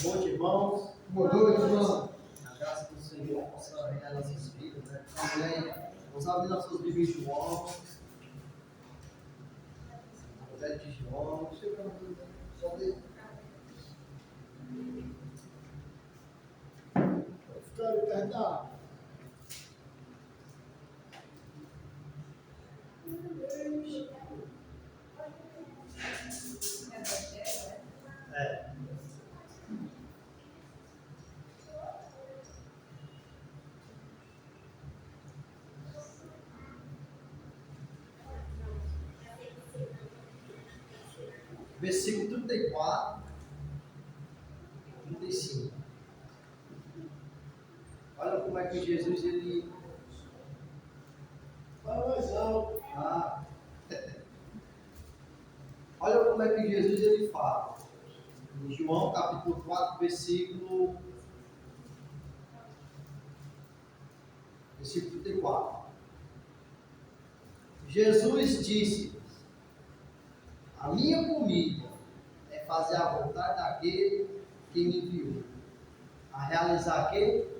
Boa noite, irmãos. Boa noite, irmão. A graça do Senhor possa reinar nas nossas vidas, né? Amém. Vamos abrir nossas Bíblias de João. Evangelho de João. Só ver. Ficar perto da água. É. Versículo 34, 35. Olha como é que Jesus ele. Fala mais alto. Olha como é que Jesus ele fala. Em João capítulo 4, versículo 34. Jesus disse: a minha comida é fazer a vontade daquele que me enviou, a realizar aquele,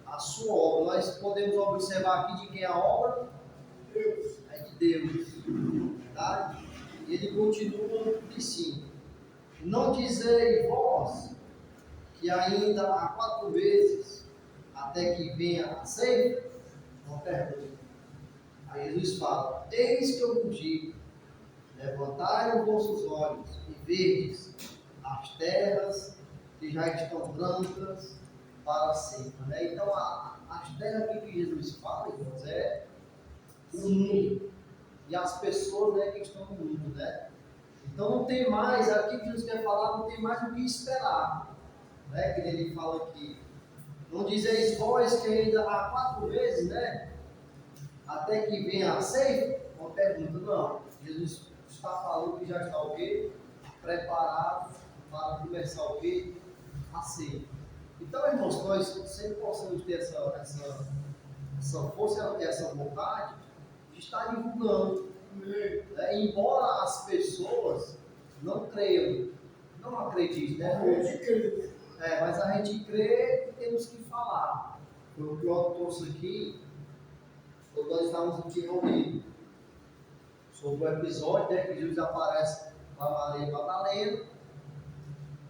a sua obra. Nós podemos observar aqui de quem é a obra? Deus. É de Deus. Verdade? E ele continua dizendo: não dizei vós que ainda há 4 vezes até que venha a ceifa? Uma pergunta. Aí Jesus fala: eis que eu vos digo, levantai os vossos olhos e vedes as terras que já estão brancas para a ceifa. Né? Então, as terras que Jesus fala, irmãos, é o mundo e as pessoas, né, que estão no mundo. Né? Então, não tem mais, aqui que Jesus quer falar, não tem mais o que esperar. Né? Que ele fala aqui: não dizeis vós que ainda há 4 vezes, né? Até que venha a ceifa? Uma pergunta, não. Jesus está falando que já está o quê? Preparado para começar o quê? A ceifa. Então, irmãos, nós sempre possamos ter essa força e essa vontade de estar divulgando. Né? Embora as pessoas não creiam, não acreditem, né? Mas a gente crê e temos que falar. Foi o que eu trouxe aqui quando nós estávamos aqui reunidos, sobre o episódio, né, que Jesus aparece para Maria Madalena.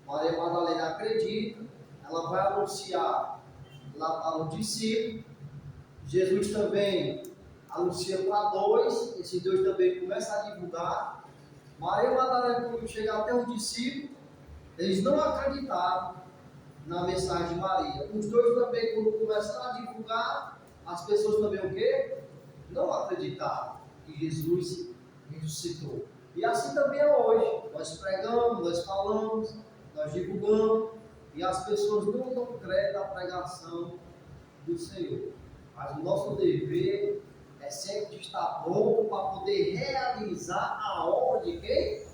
Maria Madalena acredita, ela vai anunciar lá para os discípulos. Jesus também anuncia para 2, esses 2 também começam a divulgar. Maria Madalena, quando chega até os discípulos, eles não acreditaram na mensagem de Maria. Os 2 também, quando começaram a divulgar, as pessoas também o quê? Não acreditaram que Jesus ressuscitou. E assim também é hoje. Nós pregamos, nós falamos, nós divulgamos, e as pessoas não dão crédito à pregação do Senhor. Mas o nosso dever é sempre estar pronto para poder realizar a obra de quem?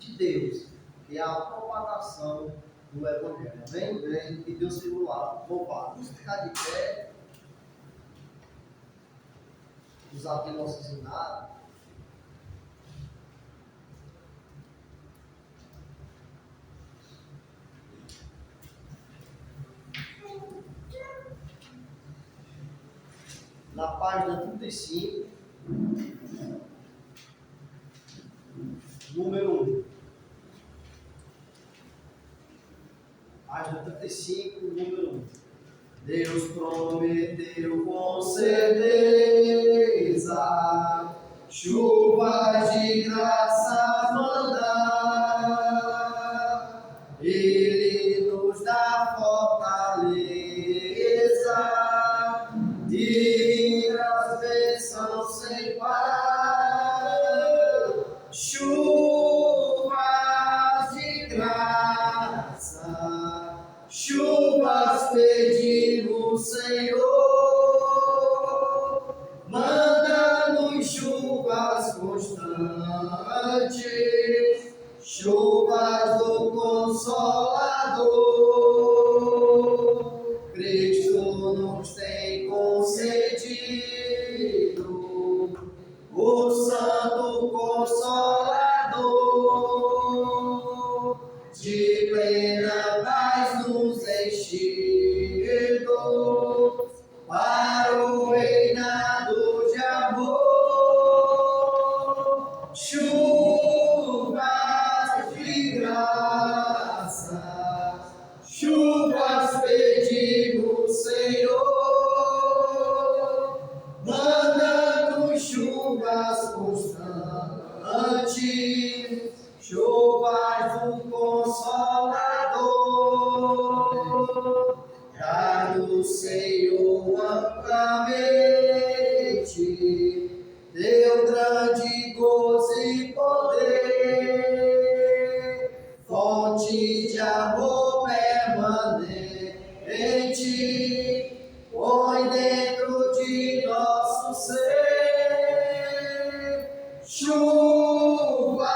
De Deus, que é a propagação do Evangelho. Amém? Que Deus seja louvado. Vamos ficar de pé. Usar aqui nossos hinados. Na página 35, número 1. Página 35, número 1. Deus prometeu com certeza chuvas de graça mandar. Ele nos dá fortaleza, divinas bênçãos sem par. Chuvas de graça, chuvas pedimos, Senhor, manda-nos chuvas constantes, chuvas do Consolador. Cristo nos tem concedido o Santo Consolador de plena chuvas de graça, chuvas pedimos, Senhor, manda-nos chuvas constantes, chuvas do Consolador, dá-nos, Senhor, amplamente teu grande gozo e poder, fonte de amor permanente, põe dentro de nosso ser chuvas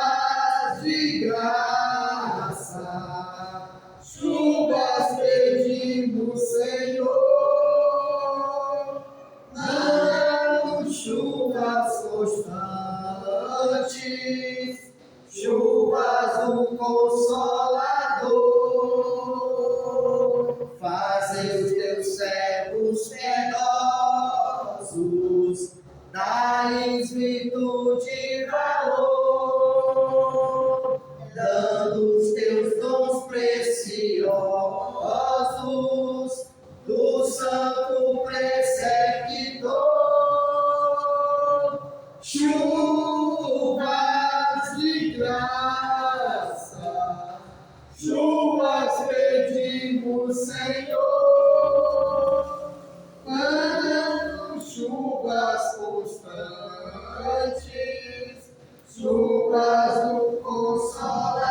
de graça, chuvas pedimos, Senhor, dá-nos chuvas constantes, chuvas do Consolador, fazem os teus servos piedosos, dá-lhes virtude e valor, dando os teus dons preciosos do Santo Preceptor, chuvas de graça, chuvas pedimos, Senhor, manda-nos chuvas constantes, chuvas do Consolador.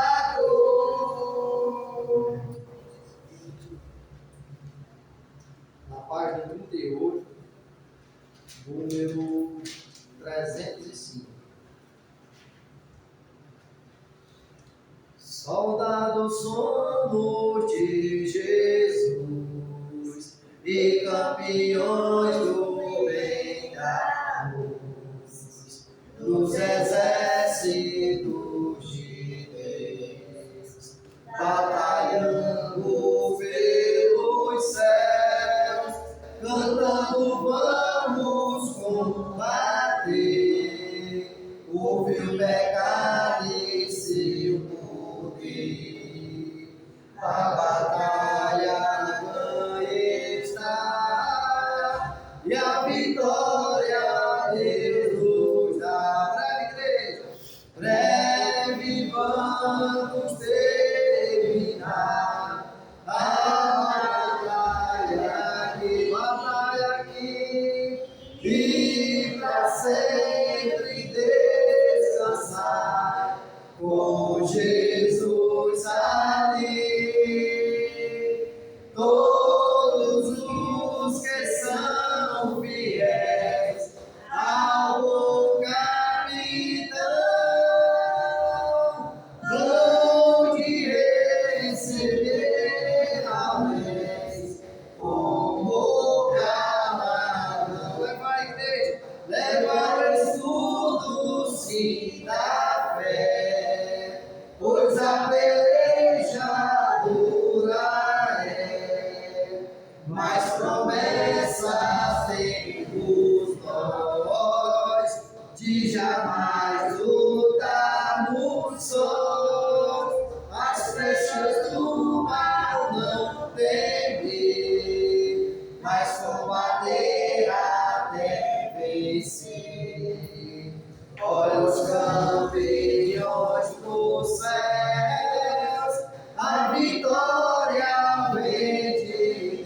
Na página 38, número 305. Soldados somos de Jesus e campeões do bem da luz, dos exércitos de Deus, batalhando pelos céus, cantando vamos combater, ouve o pecado e seu poder, a batalha ganha está, e a vitória Deus nos dá. Breve vamos terminar a batalha aqui, e pra sempre descansar com Jesus ali. Todos os que são fiéis ao bom capitão vão de receber a vez como camarão. Leva a igreja, leva o estudo, sim, da fé, pois a peleja dura é, mas promessas temos nós, de jamais lutarmos sós, as flechas do mal não temer, mas combater até vencer. Olha os campeões dos céus, a vitória vem de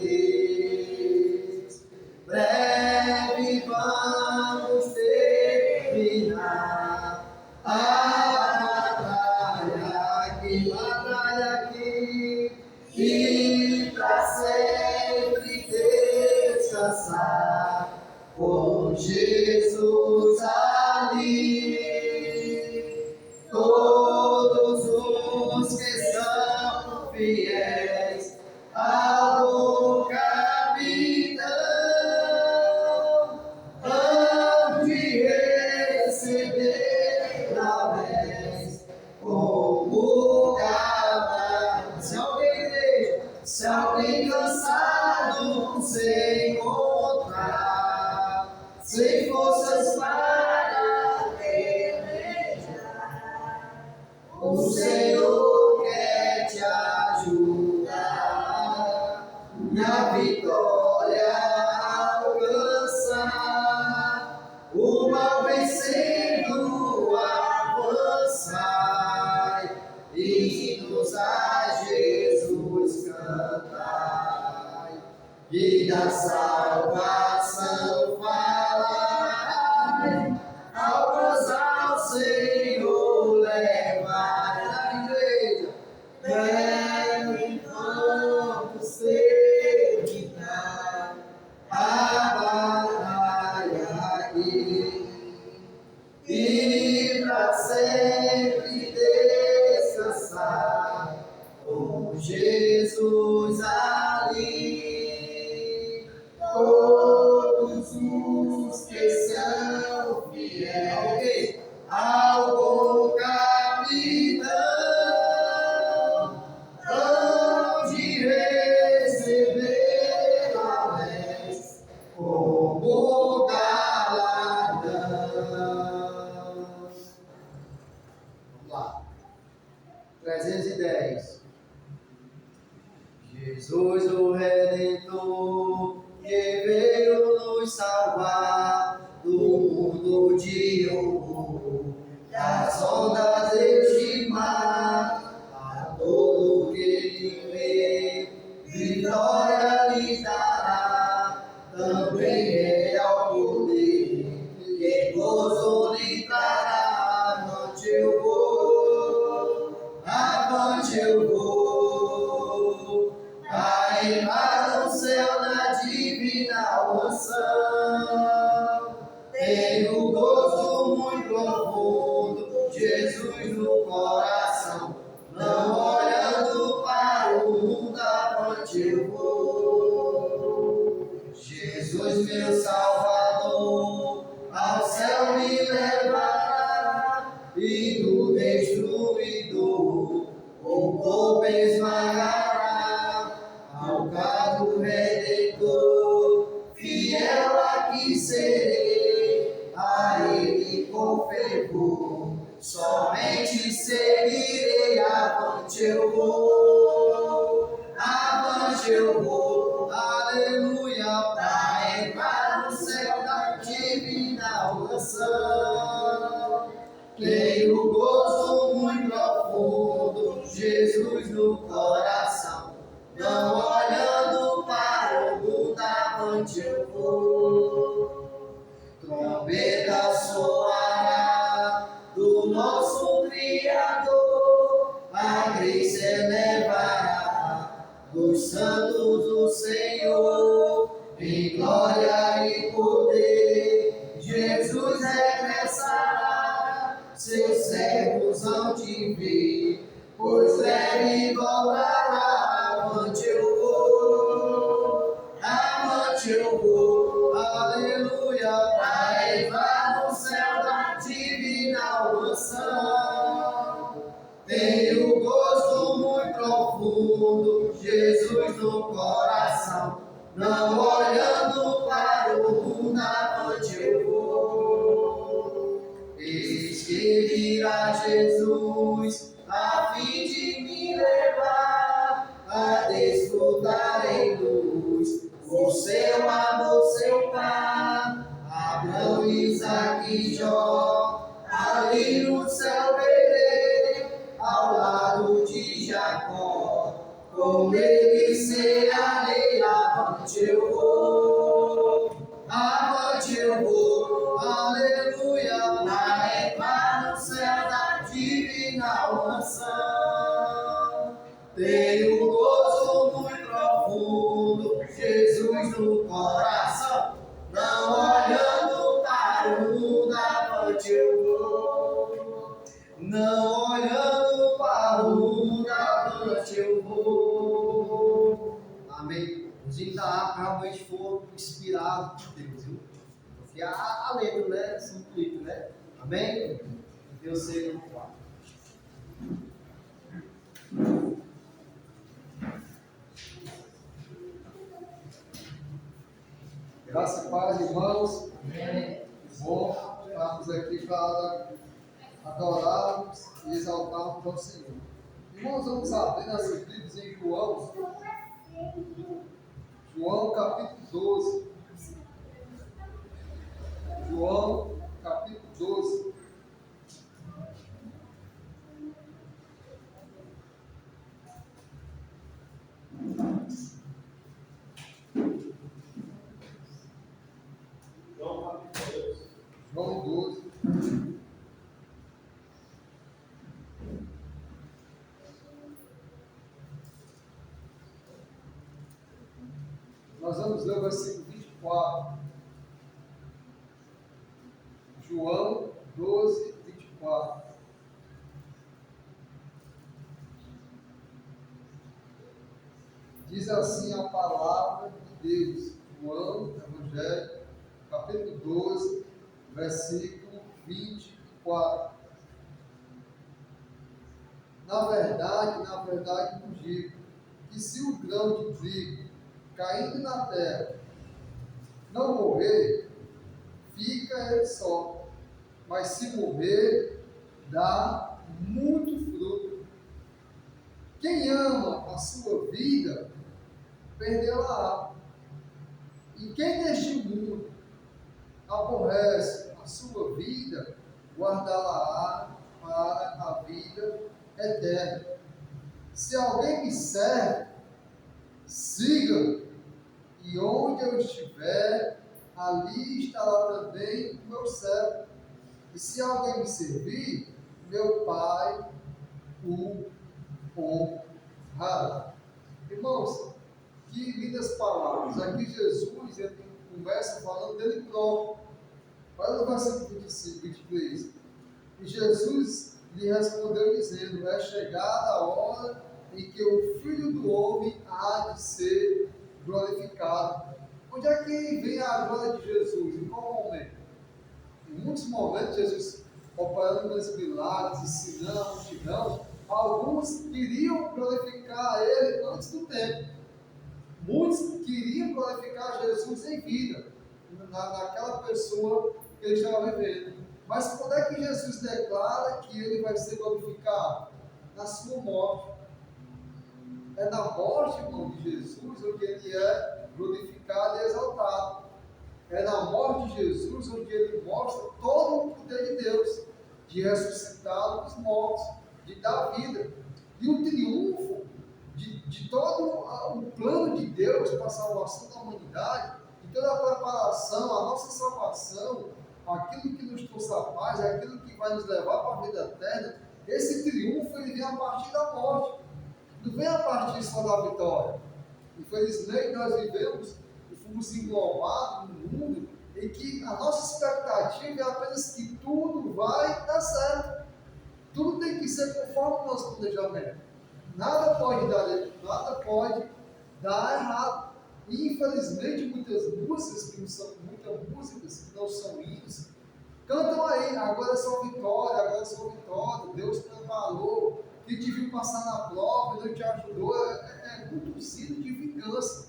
Deus. Breve vamos terminar e da salvação falar, almas ao Senhor levar. Na igreja, devem vamos terminar a batalha aqui e pra sempre descansar com Jesus ali. Todos os que são fiéis ao bom capitão hão de receber alegres como galardão. Vamos lá. 310. Jesus o Redentor, que veio nos salvar do mundo de horror, das ondas deste mar, a todo que lhe crê, vitória lhe dará, também é ao poder, que gozo lhe trará. Avante eu vou, avante eu vou, a entrar no céu na divina unção. Tenho gozo muito profundo, Jesus no coração, não olhando para o mundo, avante eu vou. Jesus meu Salvador, ao céu me levará, e do destruidor o corpo esmagará. Ao cabo Redentor, fiel aqui serei, a Ele com fervor somente seguirei. Avante eu vou, aleluia, para entrar no céu da divina unção. Tenho gozo muito profundo, Jesus no coração, não olhando para o mundo, avante eu vou. Trombeta soará do nosso Criador, a graça elevará dos santos do Senhor, em glória e poder, Jesus regressará, seus servos hão de ver, pois breve voltará. Avante eu vou, aleluia, para entrar no céu da divina unção. Tenho gozo muito profundo, Jesus no coração, não olhando para o mundo, avante eu vou. Eis que virá Jesus, a fim de me levar a desfrutar em luz o seu amor, seu Pai. Abraão, Isaque e Jó, ali no céu verei, ao lado de Jacó, com ele cearei. Avante eu vou, aleluia, para entrar no céu da divina unção. Tenho gozo muito profundo, Jesus no coração, não olhando para o mundo, avante eu vou. Não olhando para o mundo, avante eu vou. Amém. Os hinos da harpa realmente foram inspirados por Deus, viu? Porque a letra, né? São bonitos, né? Amém? Deus seja louvado. Graça e paz, irmãos. Amém. Bom estarmos aqui para adorarmos e exaltarmos ao Senhor. Irmãos, vamos abrir nossos livros em João capítulo 12. João capítulo 12. Nós vamos ler o versículo 24. João 12, 24. Diz assim a palavra de Deus. João, Evangelho, capítulo 12, versículo 24. Na verdade vos digo que se o grão de trigo caindo na terra não morrer, fica ele só, mas se morrer, dá muito fruto. Quem ama a sua vida, perdê-la-á. E quem neste mundo aborrece a sua vida, guardá-la-á para a vida eterna. Se alguém me serve, siga-me, e onde eu estiver, ali estará também o meu servo. E se alguém me servir, meu Pai o honrará. Irmãos, que lindas palavras. Aqui Jesus ele começa falando dele próprio. Olha no versículo 25, 23. E Jesus lhe respondeu dizendo: é chegada a hora em que o Filho do Homem há de ser glorificado. Onde é que vem a glória de Jesus? Em qual momento? Em muitos momentos, Jesus operando grandes milagres, ensinando a multidão, alguns queriam glorificar Ele antes do tempo. Muitos queriam glorificar Jesus em vida, naquela pessoa que ele estava vivendo. Mas quando é que Jesus declara que ele vai ser glorificado? Na sua morte. É na morte, irmão, de Jesus onde ele é glorificado e exaltado. É na morte de Jesus onde ele mostra todo o poder de Deus, de ressuscitá-lo dos mortos, de dar vida. E o triunfo de todo o plano de Deus para a salvação da humanidade, de toda a preparação, a nossa salvação, aquilo que nos trouxe a paz, aquilo que vai nos levar para a vida eterna, esse triunfo ele vem a partir da morte, não vem a partir só da vitória. Infelizmente nós vivemos e fomos englobados num mundo em que a nossa expectativa é apenas que tudo vai dar certo, tudo tem que ser conforme o nosso planejamento. Nada pode dar errado. E infelizmente muitas músicas que não são hinos, cantam aí, agora é só vitória, Deus preparou, que te viu passar na prova e não te ajudou. É muito hino de vingança,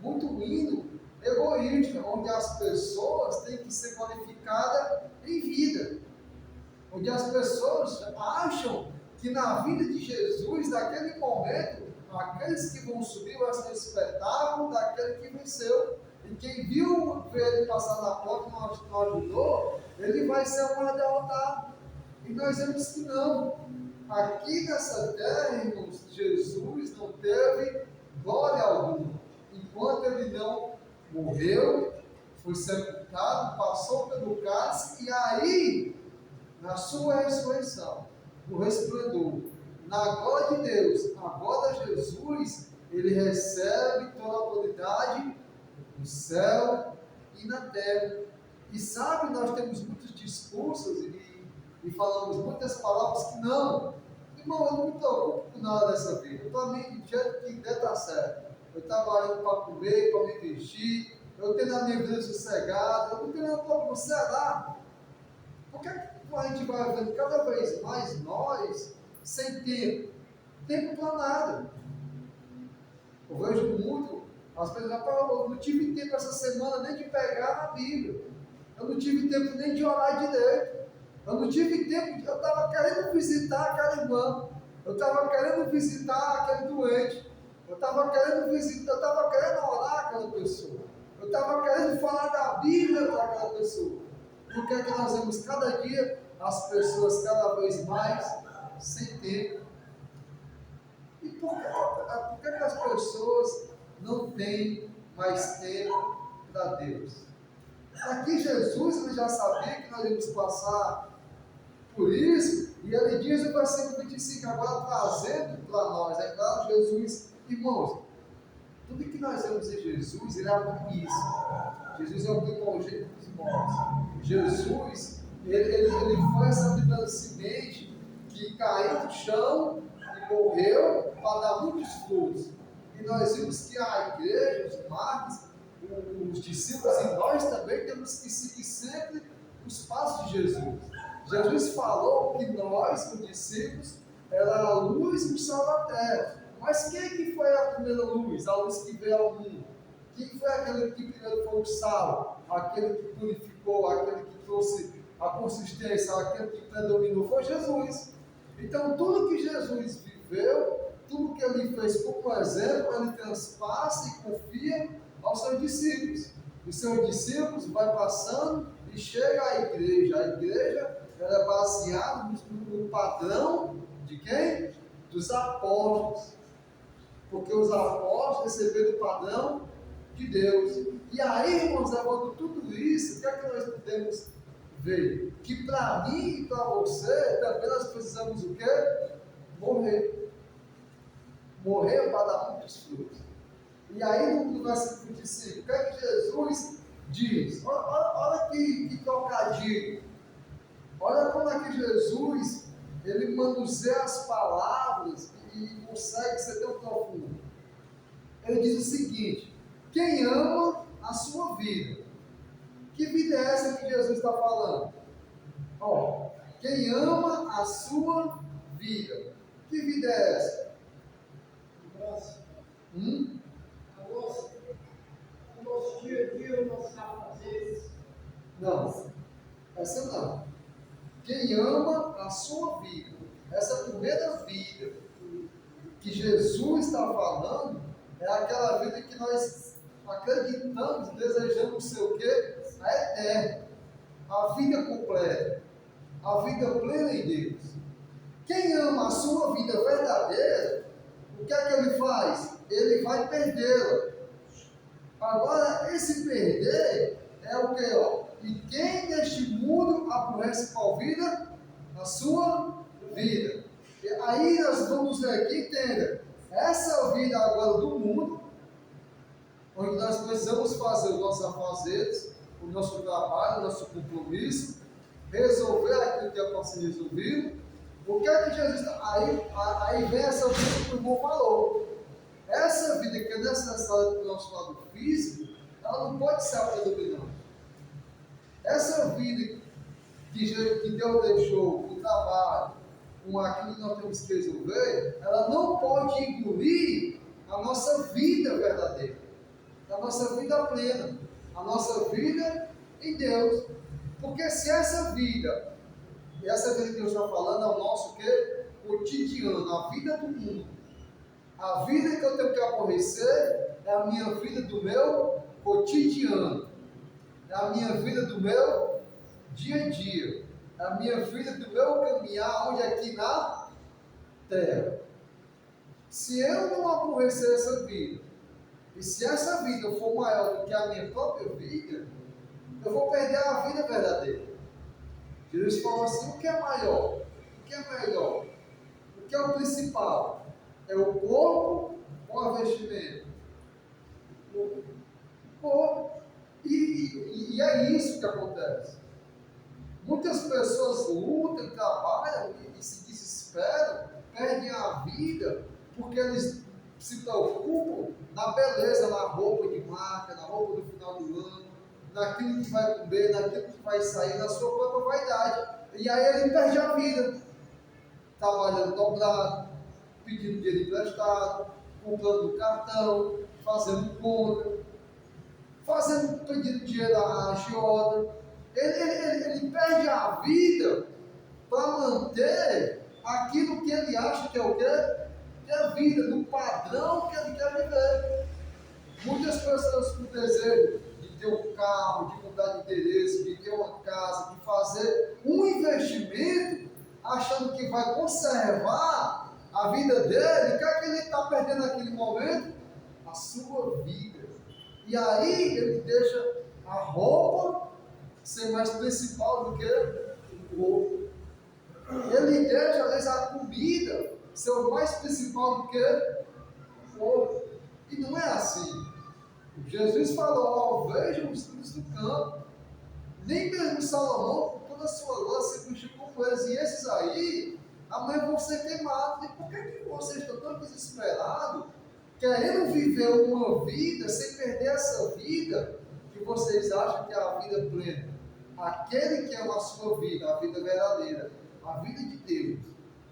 muito hino egoísta, onde as pessoas têm que ser qualificadas em vida, onde as pessoas acham que na vida de Jesus, naquele momento, aqueles que vão subir vai ser o espetáculo daquele que venceu. E quem viu ele passar na porta e não ajudou, ele vai ser o mais derrotado. E nós vemos que não. Aqui nessa terra, irmãos, Jesus não teve glória alguma. Enquanto ele não morreu, foi sepultado, passou pelo cálice, e aí, na sua ressurreição, no resplendor, na glória de Deus, agora Jesus, ele recebe toda a autoridade no céu e na terra. E sabe, nós temos muitos discursos e falamos muitas palavras que não. Irmão, eu não me preocupo com nada dessa vida. Eu estou nem do jeito que der estar certo. Eu trabalhando para comer, para me vestir, eu tenho a minha vida sossegada, eu não tenho nada para você lá. Por que a gente vai vendo cada vez mais nós sem tempo para nada? Eu vejo muito, as pessoas falam, eu não tive tempo essa semana nem de pegar na Bíblia, eu não tive tempo nem de orar direito, eu não tive tempo, eu estava querendo visitar aquela irmã, eu estava querendo visitar aquele doente, eu estava querendo orar aquela pessoa, eu estava querendo falar da Bíblia para aquela pessoa. Por que é que nós vemos cada dia as pessoas cada vez mais sem tempo? E por que as pessoas não têm mais tempo para Deus? Aqui Jesus ele já sabia que nós íamos passar por isso, e ele diz no versículo 25, agora trazendo para nós, é claro, Jesus, irmãos, Tudo que nós vemos em Jesus, ele é a primícia. Jesus é o primogênito dos mortos. Jesus, ele foi essa primeira semente que caiu no chão e morreu para dar muitos frutos. E nós vimos que a igreja, os mártires, os discípulos e nós também temos que seguir sempre os passos de Jesus. Jesus falou que nós, os discípulos, era a luz e o sal da terra. Mas quem que foi a primeira luz? A luz que veio ao mundo? Quem foi aquele que primeiro foi o sal? Aquele que purificou, aquele que trouxe a consistência, aquele que predominou? Foi Jesus. Então tudo que Jesus viveu, tudo que ele fez como exemplo, ele transpassa e confia aos seus discípulos. Os seus discípulos vai passando e chega à igreja. A igreja ela é baseada no padrão de quem? Dos apóstolos. Porque os apóstolos receberam o padrão de Deus. E aí, irmãos, levando tudo isso, o que é que nós podemos ver? Que para mim e para você, também nós precisamos o quê? Morrer. Morrer para dar muitos frutos. E aí, no versículo 25, o que é que Jesus diz? Olha que trocadilho. Olha como é que Jesus, ele manuseia as palavras e consegue ser tão profundo. Ele diz o seguinte: quem ama a sua vida. Que vida é essa que Jesus está falando? Ó, quem ama a sua vida. Que vida é essa? O nosso dia a dia, os nossos afazeres. Não, essa não. Quem ama a sua vida. Essa primeira vida que Jesus está falando é aquela vida que nós acreditamos, desejamos ser o quê? A eterna, a vida completa, a vida plena em Deus. Quem ama a sua vida verdadeira, o que é que ele faz? Ele vai perdê-la. Agora, esse perder é o que? E quem neste mundo aborrece qual vida? A sua vida. E aí nós vamos ver aqui, entenda, essa vida agora do mundo, onde nós precisamos fazer os nossos afazeres, o nosso trabalho, o nosso compromisso, resolver aquilo que é para ser resolvido. O que é que Jesus está? Aí vem essa vida que o irmão falou. Essa vida que é necessária para o nosso lado físico, ela não pode ser a predominante. Essa vida que Deus deixou, o trabalho, com aquilo que nós temos que resolver, ela não pode engolir a nossa vida verdadeira, a nossa vida plena, a nossa vida em Deus. Porque se essa vida, e essa vida que Deus está falando, é o nosso quê? Cotidiano, a vida do mundo. A vida que eu tenho que aborrecer é a minha vida do meu cotidiano. É a minha vida do meu dia a dia. É a minha vida do meu caminhar, onde aqui na terra. Se eu não aborrecer essa vida, e se essa vida for maior do que a minha própria vida, eu vou perder a vida verdadeira. Jesus falou assim: o que é maior? O que é melhor? O que é o principal? É o corpo ou a vestimenta? O corpo. E é isso que acontece. Muitas pessoas lutam, trabalham e se desesperam, perdem a vida, porque eles se preocupam na beleza, na roupa de marca, na roupa do final do ano, naquilo que vai comer, naquilo que vai sair, na sua própria vaidade. E aí ele perde a vida, trabalhando dobrado, pedindo dinheiro emprestado, comprando cartão, fazendo conta, pedindo dinheiro à agiota. Ele perde a vida para manter aquilo que ele acha que é o quê? Que é a vida, no padrão que ele quer viver. Muitas pessoas com desejo de ter um carro, de mudar de endereço, de ter uma casa, de fazer um investimento, achando que vai conservar a vida dele. O que é que ele está perdendo naquele momento? A sua vida. E aí ele deixa a roupa ser mais principal do que o corpo. Ele deixa, às vezes, a comida ser o mais principal do que o corpo. E não é assim. Jesus falou, ó, vejam os filhos do campo. Nem mesmo Salomão, com toda a sua glória, se vestiu como eles. E esses aí, amanhã vão ser queimados. E por que vocês estão tão desesperados, querendo viver uma vida sem perder essa vida que vocês acham que é a vida plena? Aquele que ama a sua vida, a vida verdadeira, a vida de Deus,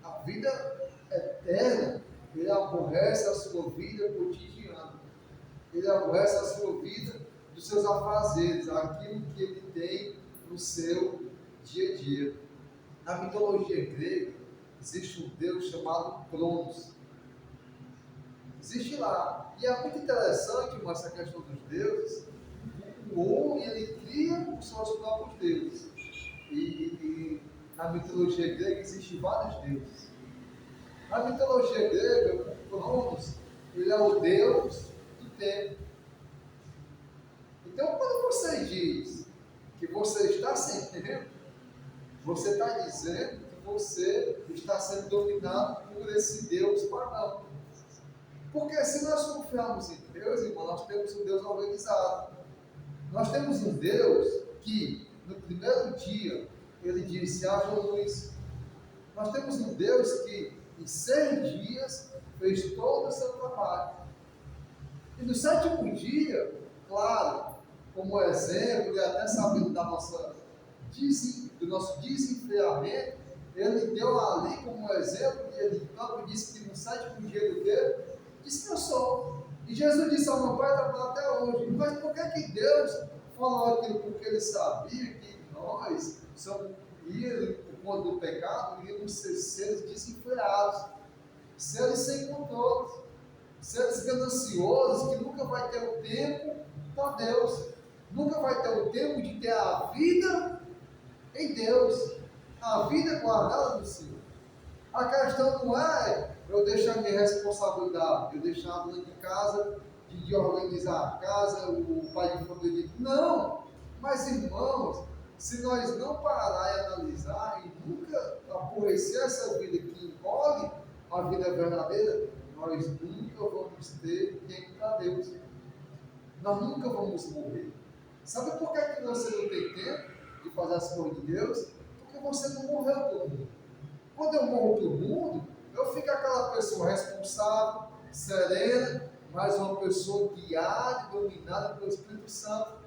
a vida eterna, ele aborrece a sua vida cotidiana. Ele aborrece a sua vida dos seus afazeres, aquilo que ele tem no seu dia a dia. Na mitologia grega, existe um deus chamado Cronos. Existe lá. E é muito interessante, mas essa questão dos deuses. O homem, ele cria os seus próprios deuses. E na mitologia grega existem vários deuses. Na mitologia grega, o Cronos, ele é o deus do tempo. Então, quando você diz que você está sem tempo, você está dizendo que você está sendo dominado por esse Deus pagão. Porque se nós confiarmos em Deus, irmão, nós temos um Deus organizado. Nós temos um Deus que, no primeiro dia, ele disse, haja luz. Nós temos um Deus que, em 6 dias, fez todo o seu trabalho. E no 7º dia, claro, como exemplo, e até sabendo do nosso desenfreamento, ele deu ali como exemplo, e ele próprio disse que no 7º dia do quê? Descansou. E Jesus disse ao meu Pai, trabalhar até hoje. Mas por que Deus falou aquilo? Porque ele sabia que nós, por conta do pecado, iríamos ser seres desenfreados, seres sem controle, seres gananciosos, que nunca vai ter o tempo para Deus, nunca vai ter o tempo de ter a vida em Deus, a vida guardada no Senhor. A questão não é eu deixar minha responsabilidade, eu deixar a dona de casa de organizar a casa, o pai de família. Não! Mas, irmãos, se nós não parar e analisar e nunca aborrecer essa vida que encolhe a vida verdadeira, nós nunca vamos ter tempo para Deus. Nós nunca vamos morrer. Sabe por que você não tem tempo de fazer as coisas de Deus? Porque você não morreu para o mundo. Quando eu morro para o mundo, eu fico aquela pessoa responsável, serena, mas uma pessoa guiada e dominada pelo Espírito Santo.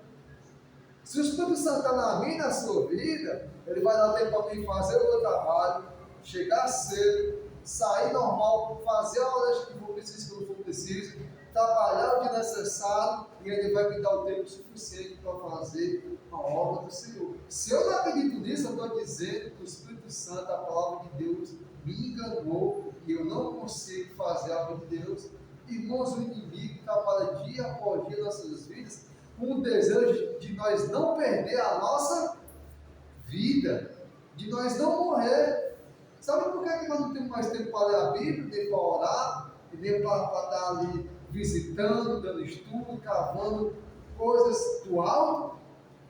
Se o Espírito Santo está na minha e na sua vida, ele vai dar tempo para mim fazer o meu trabalho, chegar cedo, sair normal, fazer a hora que for preciso, quando for preciso, trabalhar o que é necessário, e ele vai me dar o tempo suficiente para fazer a obra do Senhor. Se eu não acredito nisso, eu estou dizendo que o Espírito Santo, a palavra de Deus, me enganou e eu não consigo fazer a obra de Deus. Irmãos, o inimigo trabalha dia após dia nas nossas vidas com o desejo de nós não perder a nossa vida, de nós não morrer. Sabe por que nós não temos mais tempo para ler a Bíblia, nem para orar, e nem para estar ali visitando, dando estudo, cavando coisas do alto?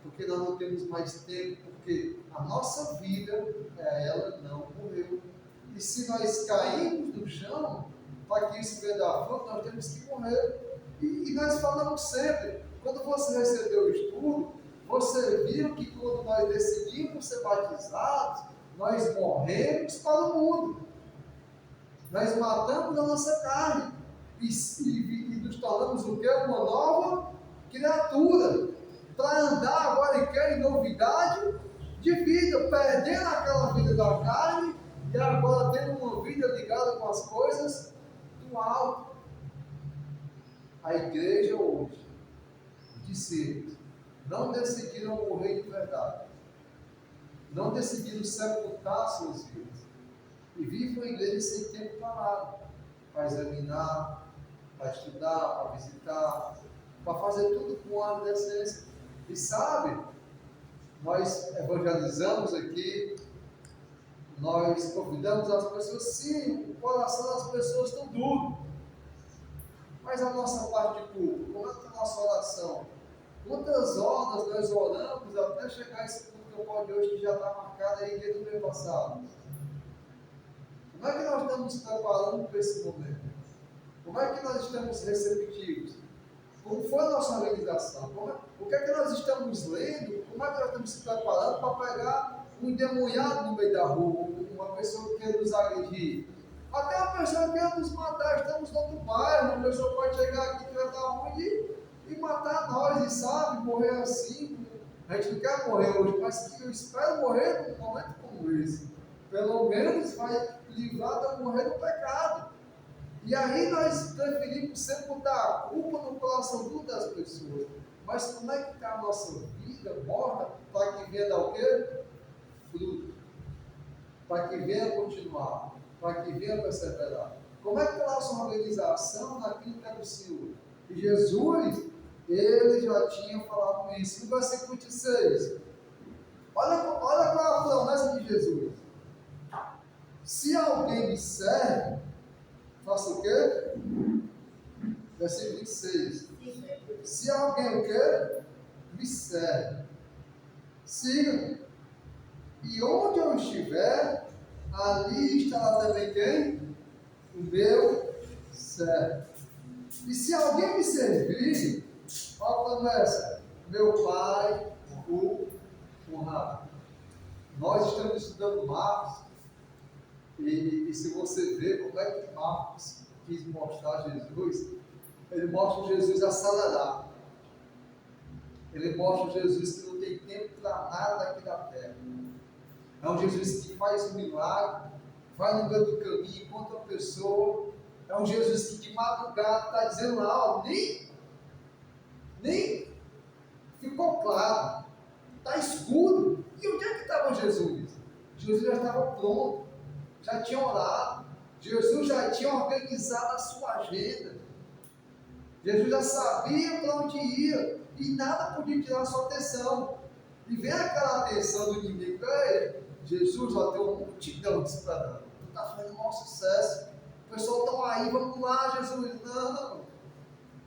Porque nós não temos mais tempo, porque a nossa vida, ela não morreu. E se nós caímos no chão, para que isso venha da fruta, nós temos que morrer. E nós falamos sempre, quando você recebeu o estudo, você viu que quando nós decidimos ser batizados, nós morremos para o mundo. Nós matamos a nossa carne e nos tornamos o quê? Uma nova criatura. Para andar agora em novidade de vida, perdendo aquela vida da carne e agora tendo uma vida ligada com as coisas do alto. A igreja hoje, os discípulos, não decidiram morrer de verdade, não decidiram sepultar suas vidas, e vivem a igreja sem tempo parado, para examinar, para estudar, para visitar, para fazer tudo com a decência. E sabe, nós evangelizamos aqui, nós convidamos as pessoas, sim, o coração das pessoas está duro, mas a nossa parte de culto, como é que é a nossa oração? Quantas horas nós oramos até chegar a esse culto que eu pode hoje, que já está marcado aí desde o mês passado? Como é que nós estamos nos preparando para esse momento? Como é que nós estamos receptivos? Como foi a nossa organização? O que é que nós estamos lendo? Como é que nós estamos se preparando para pegar um endemoniado no meio da rua, uma pessoa que quer nos agredir? Até uma pessoa que quer nos matar, estamos no outro bairro, uma pessoa pode chegar aqui, tratar onde e matar nós, e sabe, morrer assim. A gente não quer morrer hoje, mas que eu espero morrer num momento como esse. Pelo menos vai livrar de morrer no pecado. E aí nós preferimos sempre botar a culpa no coração das pessoas. Mas como é que está a nossa vida morta para que venha dar o quê? Fruto. Para que venha continuar. Para que venha perseverar. Como é que está a nossa organização naquilo que é do Senhor? E Jesus, ele já tinha falado isso. No versículo 26. Olha qual é a promessa de Jesus. Se alguém me serve, faça o quê? Versículo 26. Se alguém o quê? Me serve. Siga. E onde eu estiver, ali estará também quem? O meu servo. E se alguém me servir, qual a promessa? Meu Pai o honrará. Nós estamos estudando Marcos. E se você ver como é que Marcos quis mostrar Jesus, ele mostra Jesus acelerado. Ele mostra Jesus que não tem tempo para nada aqui na terra. É um Jesus que faz um milagre, vai no meio do caminho, encontra uma pessoa. É um Jesus que de madrugada está dizendo lá, ó, nem ficou claro, está escuro. E onde é que estava Jesus? Jesus já estava pronto, já tinha orado, Jesus já tinha organizado a sua agenda. Jesus já sabia para onde ia e nada podia tirar a sua atenção. E vem aquela atenção do inimigo, Jesus já tem uma multidão te esperando. Tu está fazendo um maior sucesso. O pessoal está aí, vamos lá, Jesus. Não.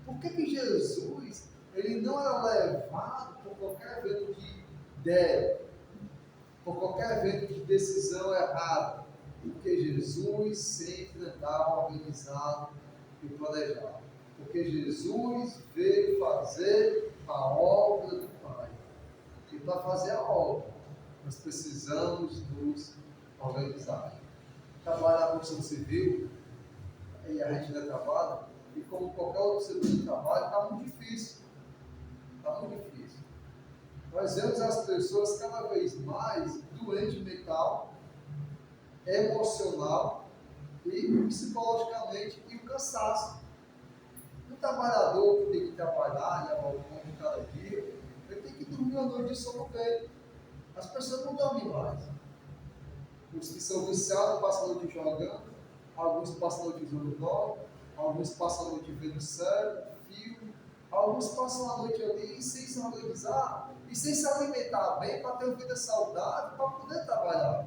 Por que Jesus ele não era levado por qualquer evento de ideia, por qualquer evento de decisão errada? Porque Jesus sempre andava organizado e planejado. Porque Jesus veio fazer a obra do Pai. E para fazer a obra, nós precisamos nos organizar. Trabalhar na construção civil, e a gente ainda trabalha, e como qualquer outro setor de trabalho, está muito difícil. Está muito difícil. Nós vemos as pessoas cada vez mais doentes mental, emocional e psicologicamente, e o cansaço. O trabalhador que tem que trabalhar, levar o pão de cada dia, ele tem que dormir uma noite de sono bem. As pessoas não dormem mais. Os que são viciados passam a noite jogando, alguns passam a noite usando droga, alguns passam a noite vendo série, filme, alguns passam a noite ali sem se organizar e sem se alimentar bem para ter uma vida saudável, para poder trabalhar.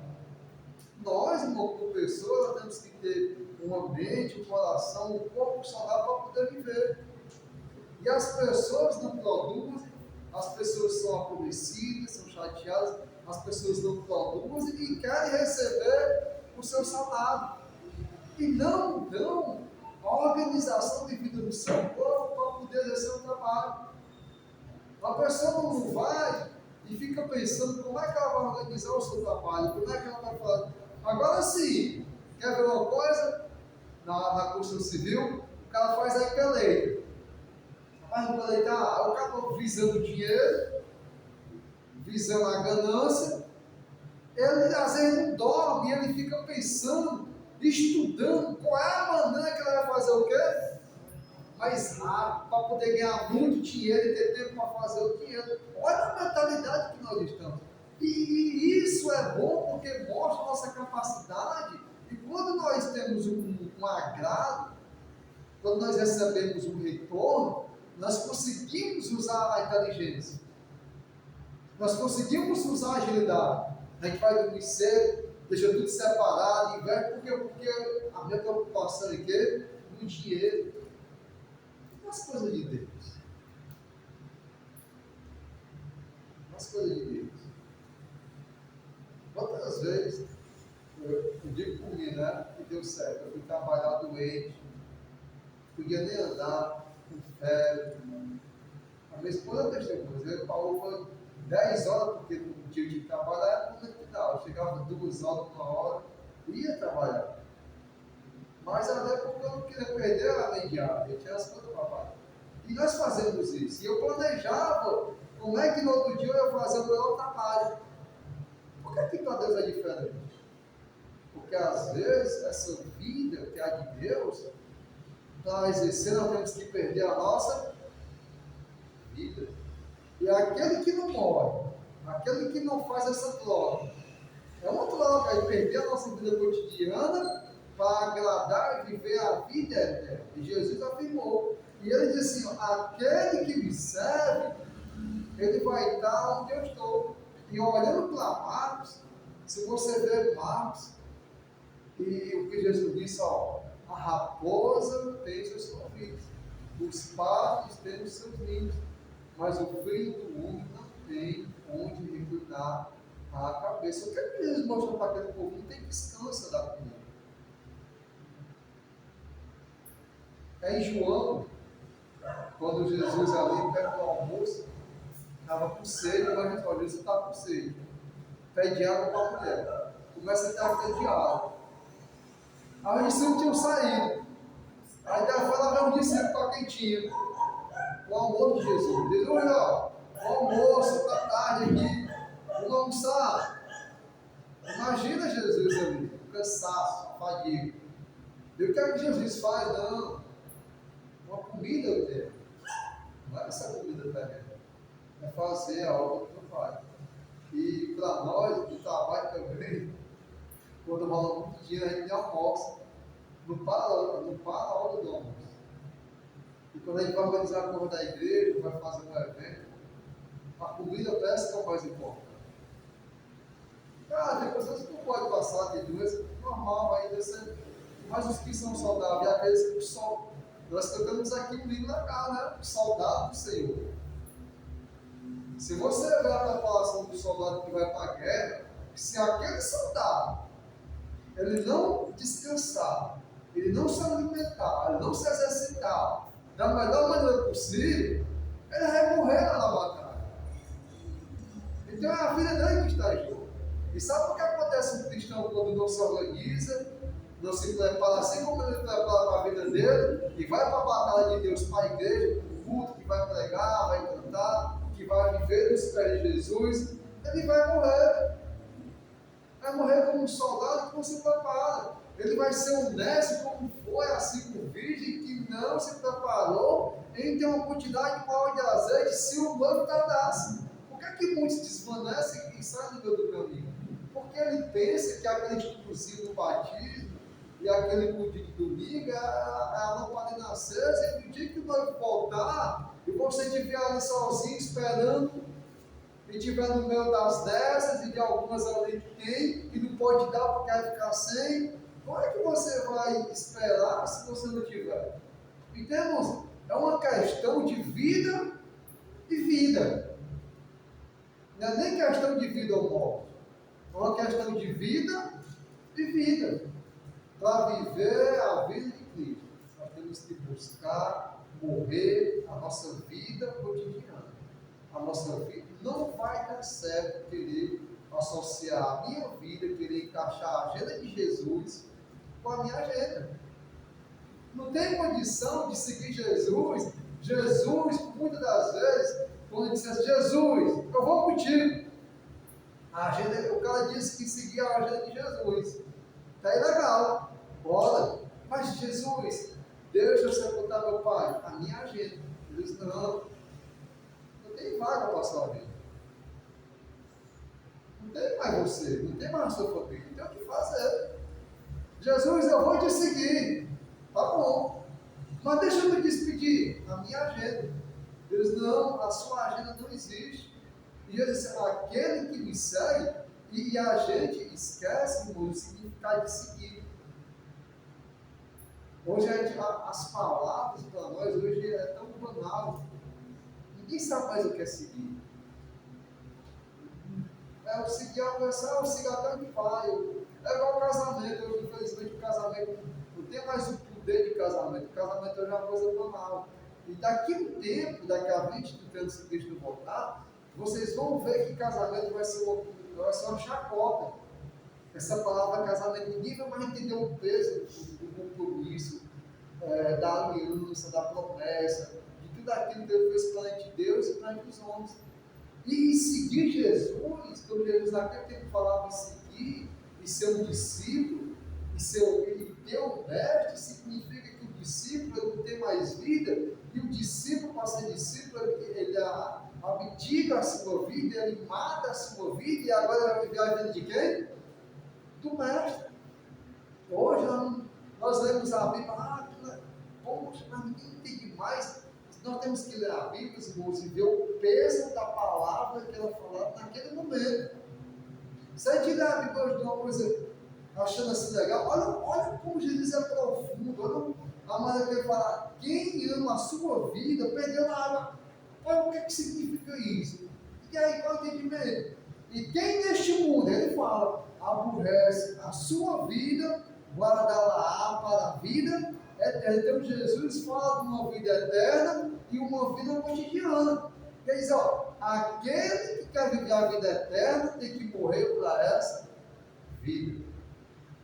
Nós, como pessoas, temos que ter uma mente, um coração, um corpo saudável para poder viver. E as pessoas não produzem, as pessoas são aborrecidas, são chateadas, as pessoas não produzem e querem receber o seu salário. E não dão a organização de vida do seu corpo para poder exercer o trabalho. A pessoa não vai e fica pensando como é que ela vai organizar o seu trabalho, como é que ela vai fazer. Agora sim, quer ver uma coisa? Na construção civil, o cara faz a empeleita. Mas não peleitar, o cara visando o dinheiro, visando a ganância, ele às vezes não dorme, ele fica pensando, estudando qual é a maneira que ele vai fazer o quê? Mais rápido, para poder ganhar muito dinheiro e ter tempo para fazer o dinheiro. Olha a mentalidade que nós estamos. E isso é bom porque mostra a nossa capacidade. E quando nós temos um agrado, quando nós recebemos um retorno, nós conseguimos usar a inteligência. Nós conseguimos usar a agilidade. A gente vai dormir cedo, deixa tudo separado, inverte, porque a minha preocupação é que no dinheiro, nas coisas de Deus. Nas coisas de Deus. Quantas vezes eu digo por mim, né, que deu certo, eu fui trabalhar doente, podia nem andar, com febre. A minha esposa testemunha, eu Paulo foi 10 horas, porque no dia de trabalhar no hospital. Chegava 2 horas, 1 hora, ia trabalhar. Mas até porque eu não queria perder a mediada, eu tinha as coisas para pagar. E nós fazemos isso. E eu planejava como é que no outro dia eu ia fazer o meu trabalho. Por que para Deus é diferente? Porque às vezes essa vida que é de Deus, para exercer, nós temos que perder a nossa vida. E aquele que não morre, aquele que não faz essa troca, é uma troca de perder a nossa vida cotidiana para agradar e viver a vida eterna. E Jesus afirmou. E ele disse assim: aquele que me serve, ele vai estar onde eu estou. E olhando para Marcos, se você ver Marcos, e o que Jesus disse, ó, a raposa tem seus convites, os pássaros têm os seus ninhos, mas o filho do homem não tem onde reclinar a cabeça. O que é que Jesus mostrou para aquele povo? Não tem descanso da comida. É em João, quando Jesus ali perto do almoço, estava com sede, mas ele falou: Jesus está com sede. Pede água para a mulher. Começa a ter aquele diálogo. Aí os discípulos tinham saído. Aí ela foi lá ver os discípulos para quem tinha. O almoço de Jesus. Diz: olha, o almoço, está tarde aqui. Vamos almoçar. Imagina Jesus ali, o cansaço, a fadiga. E o que é que Jesus faz? Não. Uma comida eu tenho. Não é essa comida terrena. É fazer a obra do Pai. E para nós, do trabalho também, quando rola muito dia, a gente almoça. Não para a hora do almoço. E quando a gente vai organizar a coisa da igreja, vai fazer um evento, a comida parece que é o mais importante. Tem pessoas que não podem passar de doença, normal, ainda ser. Mas os que são saudáveis, aqueles que são. Nós cantamos aqui um livro legal, né? Soldado do Senhor. Se você ver a preparação do soldado que vai para a guerra, se aquele soldado ele não descansar, ele não se alimentar, ele não se exercitar da melhor maneira possível, ele vai morrer na batalha. Então é a vida dele que está em jogo. E sabe o que acontece com o cristão quando não se organiza, não se prepara, assim como ele prepara para a vida dele, e vai para a batalha de Deus, para a igreja, para o culto, que vai pregar, vai cantar, que vai viver nos pés de Jesus, ele vai morrer. Vai morrer como um soldado que não se prepara. Ele vai ser honesto como foi a circunvirgem que não se preparou em ter uma quantidade maior de azeite se o noivo tardasse. Por que é que muitos desvanecem e saem do meio do caminho? Porque ele pensa que aquele estudozinho do batismo e aquele culto de domingo é a lamparina acesa, e no dia que o noivo voltar e você estiver ali sozinho esperando, e estiver no meio das dessas e de algumas ali que tem e não pode dar porque vai ficar sem, como é que você vai esperar se você não tiver? Entendemos? É uma questão de vida e vida. Não é nem questão de vida ou morte. É uma questão de vida e vida. Para viver a vida de Cristo, nós temos que buscar morrer a nossa vida cotidiana. A nossa vida não vai dar certo querer associar a minha vida, querer encaixar a agenda de Jesus com a minha agenda. Não tem condição de seguir Jesus. Jesus, muitas das vezes, quando ele dissesse: Jesus, eu vou contigo. A agenda, o cara disse que seguia a agenda de Jesus. Está aí legal, bora. Mas Jesus, deixa eu sepultar meu pai. A minha agenda. Jesus, não tem vaga para a sua vida. Não tem mais você, não tem mais a sua família, tem o que fazer. Jesus, eu vou te seguir. Tá bom. Mas deixa eu me despedir. A minha agenda. Deus, não, a sua agenda não existe. E ele disse: aquele que me segue, e a gente esquece o significado de seguir. Hoje as palavras para nós hoje é tão banal. Ninguém sabe mais o que é seguir. Eu segui a conversar, eu sigo até o que vai. É igual o casamento. Eu, infelizmente, o casamento não tem mais o poder de casamento. casamento. O casamento hoje é uma coisa banal. E daqui a um tempo, daqui a 20, 30 anos que Cristo voltar, vocês vão ver que casamento vai ser uma chacota. Essa palavra casamento, ninguém vai mais entender o peso do compromisso, da aliança, da promessa, de tudo aquilo que Deus fez perante Deus e perante os homens. E seguir Jesus, quando Jesus naquele tempo falava em seguir, e ser um discípulo, e ter um mestre, significa que o discípulo não tem mais vida, e o discípulo, para ser discípulo, ele abdica a sua vida, ele mata a sua vida, e agora vai viver a vida de quem? Do mestre. Hoje nós lemos a Bíblia, poxa, mas ninguém entende mais. Nós temos que ler a Bíblia, irmãos, e ver o peso da palavra que ela falava naquele momento. Se a gente ler a Bíblia hoje de uma coisa achando assim legal, olha como Jesus é profundo, olha a maneira que ele fala, quem ama a sua vida, perdeu a água. Olha o que significa isso. E aí, qual é o entendimento? E quem neste mundo, ele fala, aborrece a sua vida, guardá-la para a vida eterna. Então Jesus fala de uma vida eterna e uma vida cotidiana. Quer dizer, aquele que quer viver a vida eterna tem que morrer para essa vida.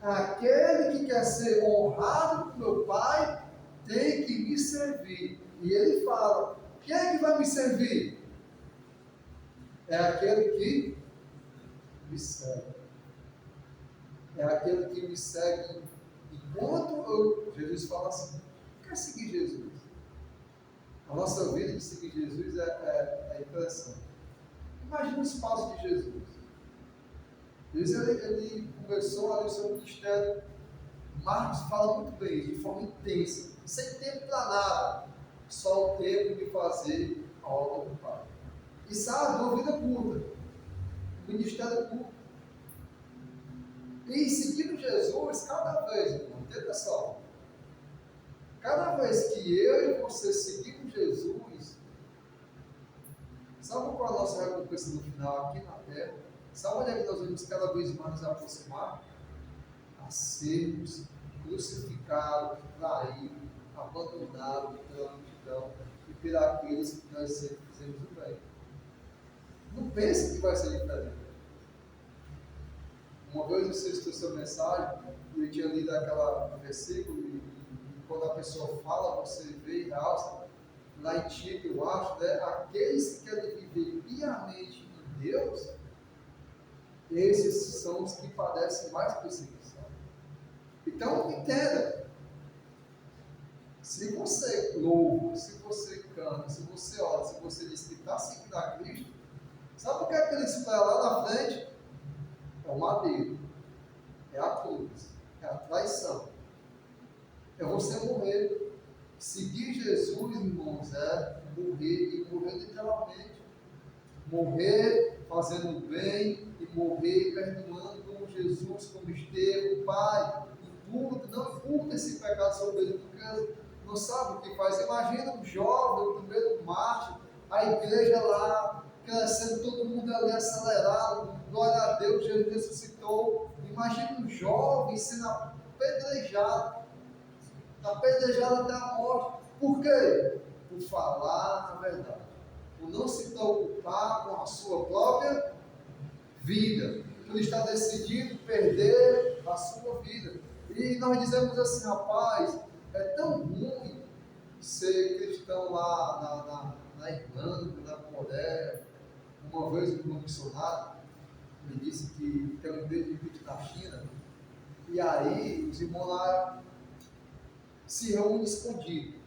Aquele que quer ser honrado por meu Pai tem que me servir. E ele fala, quem é que vai me servir? É aquele que me segue. É aquele que me segue enquanto Jesus fala assim, quer seguir Jesus? A nossa vida de seguir Jesus é interessante. Imagina os passos de Jesus. Jesus ele começou ali o seu ministério. Marcos fala muito bem, de forma intensa, sem tempo para nada, só o tempo de fazer a obra do Pai. E sabe, uma vida curta, um ministério curto. E seguindo Jesus, cada vez, irmão, entenda só, cada vez que eu e você seguimos Jesus, sabe qual é a nossa recompensa no final aqui na terra? Sabe onde é que nós vamos cada vez mais nos aproximar? A sermos crucificados, traídos, abandonados pela multidão e por aqueles que nós sempre fizemos o bem. Não pense que vai ser diferente. Uma vez você escutou essa mensagem, e eu tinha lido aquele versículo, e quando a pessoa fala, você vê e realça, lá em Tito, eu acho, né? Aqueles que querem viver piamente em Deus, esses são os que padecem mais perseguição. Então, entenda, se você louva, se você canta, se você ora, se você diz que está seguindo a Cristo, sabe o que é que ele espera lá na frente? É o madeiro, é a cruz, é a traição, é você morrer. Seguir Jesus, irmãos, é morrer, e morrer literalmente, morrer fazendo o bem e morrer perdoando como Jesus, como esteve, o Pai, não imputa esse pecado sobre ele, porque não sabe o que faz. Imagina um jovem, o primeiro marcha, a igreja lá, crescendo, todo mundo ali acelerado, glória a Deus, Jesus ressuscitou. Imagina um jovem sendo apedrejado até a morte. Por quê? Por falar a verdade, por não se preocupar com a sua própria vida, por estar decidido perder a sua vida. E nós dizemos assim, rapaz, é tão ruim ser cristão lá na Irlanda, na Coreia. Uma vez um missionário me disse que tem um igreja na China, e aí os irmãos lá se reúnem escondido,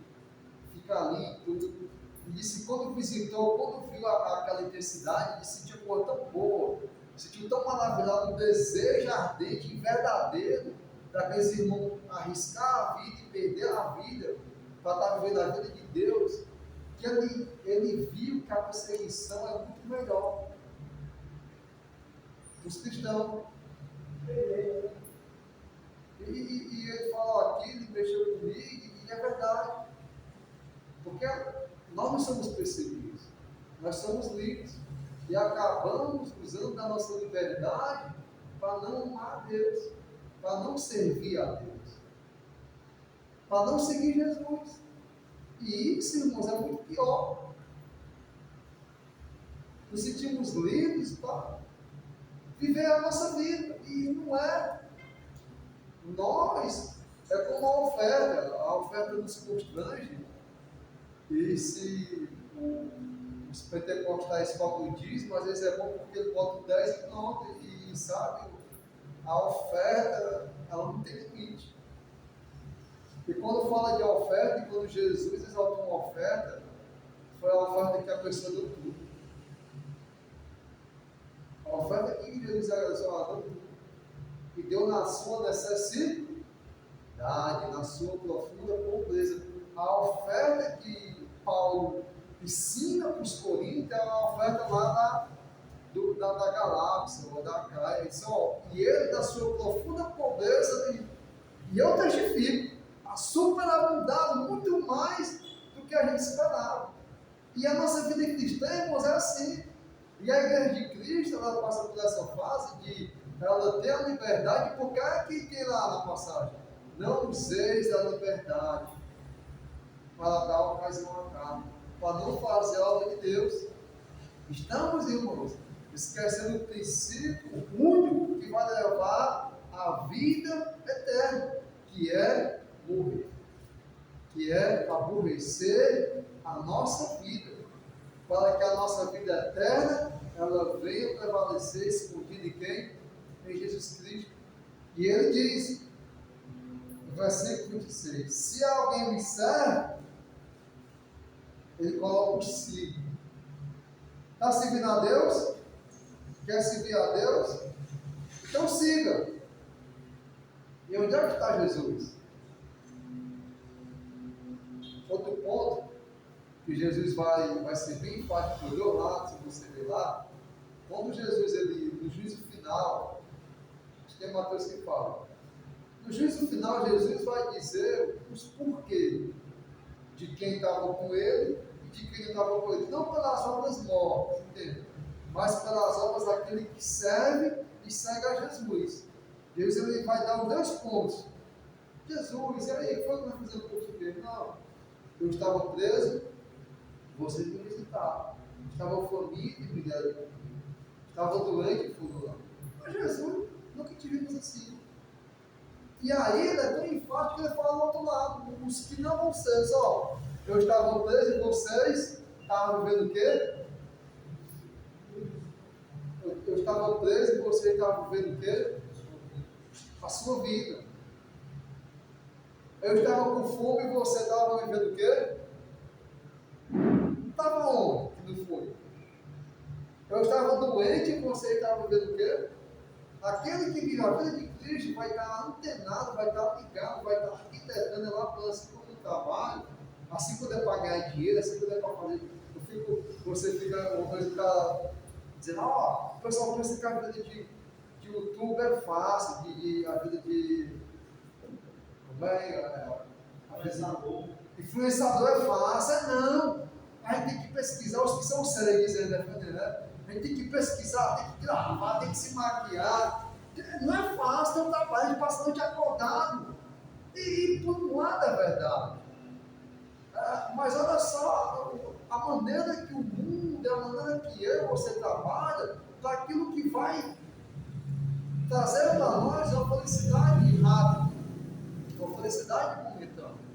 fica ali tudo. E disse que quando visitou, quando viu aquela intensidade, ele sentiu uma coisa tão boa, sentiu tão maravilhado, um desejo ardente e verdadeiro daqueles irmãos arriscar a vida e perder a vida para estar vivendo a vida de Deus, que ele viu que a perseguição é muito melhor dos cristãos. E ele falou aquilo, ele mexeu comigo, e é verdade, porque nós não somos perseguidos, nós somos livres, e acabamos usando da nossa liberdade para não amar a Deus, para não servir a Deus. para não seguir Jesus. E isso, irmãos, é muito pior. Nos sentimos livres para viver a nossa vida. E não é. Nós, é como a oferta nos constrange. E se os pentecostais cobram o dízimo, às vezes é bom porque ele bota o 10 e pronto. E sabe, a oferta, ela não tem limite. E quando fala de oferta, e quando Jesus exaltou uma oferta, foi a oferta que a pessoa deu tudo. A oferta que Jesus agradeceu, ela deu tudo. E deu na sua necessidade, na sua profunda pobreza. A oferta que Paulo ensina para os coríntios é uma oferta lá da galáxia, ou da Caia. E ele, da sua profunda pobreza, e eu testifico, a superabundado muito mais do que a gente esperava. E a nossa vida cristã, irmãos, é assim. E a igreja de Cristo, ela passa por essa fase de ela ter a liberdade, porque é que tem lá na passagem: não useis da liberdade para dar ocasião à carne, para não fazer a obra de Deus. Estamos, irmãos, esquecendo o princípio único que vai levar à vida eterna, que é morrer, que é aborrecer a nossa vida, para que a nossa vida eterna ela venha prevalecer escondida em quem? Em Jesus Cristo. E ele diz, no versículo 26, se alguém me serve, ele coloca o si. Está servindo a Deus? Quer servir a Deus? Então siga. E onde é que está Jesus? Outro ponto que Jesus vai ser bem enfático lá, se você ver lá, quando Jesus, ele, no juízo final, acho que é Mateus que fala, no juízo final Jesus vai dizer os porquês de quem estava com ele e de quem não estava com ele, não pelas obras mortas, entende? Mas pelas obras daquele que serve e segue a Jesus. Deus ele vai dar os dois pontos. Jesus, e aí, foi o que nós fizemos por você? Não, eu estava preso, você me visitava. Estava faminto e me deram. Estava doente e fui lá. Mas Jesus, nunca te vimos assim. E aí ele é tão enfático que ele fala do outro lado, os que não vão ser, ó, eu estava preso e vocês estavam vivendo o quê? Eu estava preso e vocês estavam vivendo o quê? A sua vida. Eu estava com fome e você estava vivendo o quê? Estava onde que não foi? Eu estava doente e você estava vivendo o quê? Aquele que vive a vida de Cristo vai estar antenado, vai estar ligado, vai estar arquitetando lá para assim como no trabalho, assim poder pagar dinheiro, assim poder fazer. Você fica, uma coisa fica dizendo, ó, o pessoal pensa que a vida de YouTube é fácil, a vida de. Como é? Influenciador é fácil, não. A gente tem que pesquisar, os que são sérios dizendo, né? A gente tem que pesquisar, tem que gravar, tem que se maquiar. Não é fácil, tem um trabalho de passar a noite acordado. E por um lado é verdade. Mas olha só, a maneira que o mundo, a maneira que você trabalha, para aquilo que vai trazer para nós uma felicidade rápida, uma felicidade momentânea.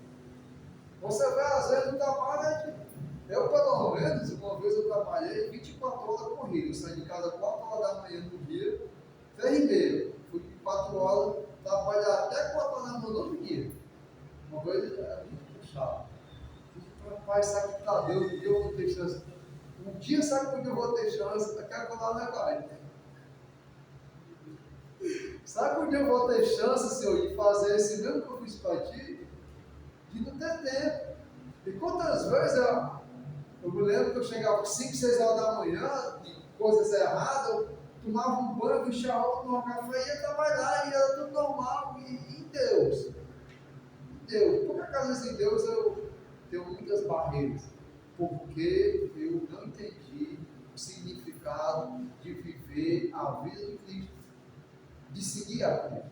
Você vê, às vezes, no trabalho, eu pelo menos, uma vez eu trabalhei 24 horas corridas. Eu saí de casa 4 horas da manhã no dia, 3h30. Fui 4 horas, trabalhar até 4 horas da manhã no outro dia. Uma coisa é muito puxada. Rapaz, sabe que para Deus, um dia eu vou ter chance. Um dia, sabe quando eu vou ter chance? Daqui a pouco lá não vai. Sabe quando eu vou ter chance, Senhor, de fazer esse mesmo que eu fiz para ti? De não ter tempo. E quantas vezes eu me lembro que eu chegava às 5, 6 horas da manhã, de coisas erradas, eu tomava um banho, vestia a roupa, tomava café, ia trabalhar, e era tudo normal. E em Deus. Em Deus. Por que às vezes em Deus eu tenho muitas barreiras? Porque eu não entendi o significado de viver a vida de Cristo, de seguir a Cristo.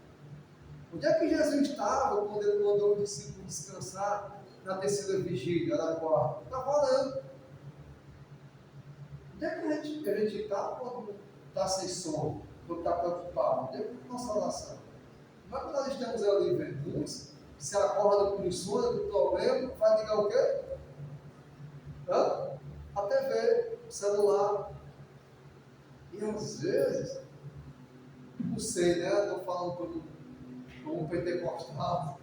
Onde é que Jesus estava quando ele mandou os discípulos descansar na terceira vigília, na quarta? Estava orando. Onde é que a gente está quando está sem sono, quando está preocupado? Onde é que é a nossa oração? Não é que nós estamos ali vendo uns, se acorda com sono, com problema, vai ligar o quê? A TV, o celular. E às vezes, não sei, né? Estou falando como um pentecostal.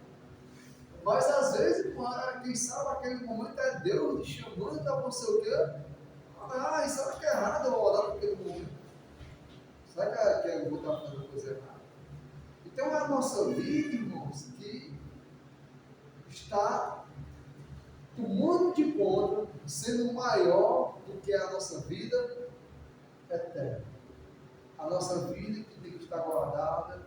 Mas às vezes, quem sabe aquele momento é Deus te chamando para não sei o quê. E será que é errado eu orar naquele momento? Será que eu vou estar fazendo coisa errada? Então é a nossa vida, irmãos, que está tomando de conta, sendo maior do que a nossa vida eterna. A nossa vida que tem que estar guardada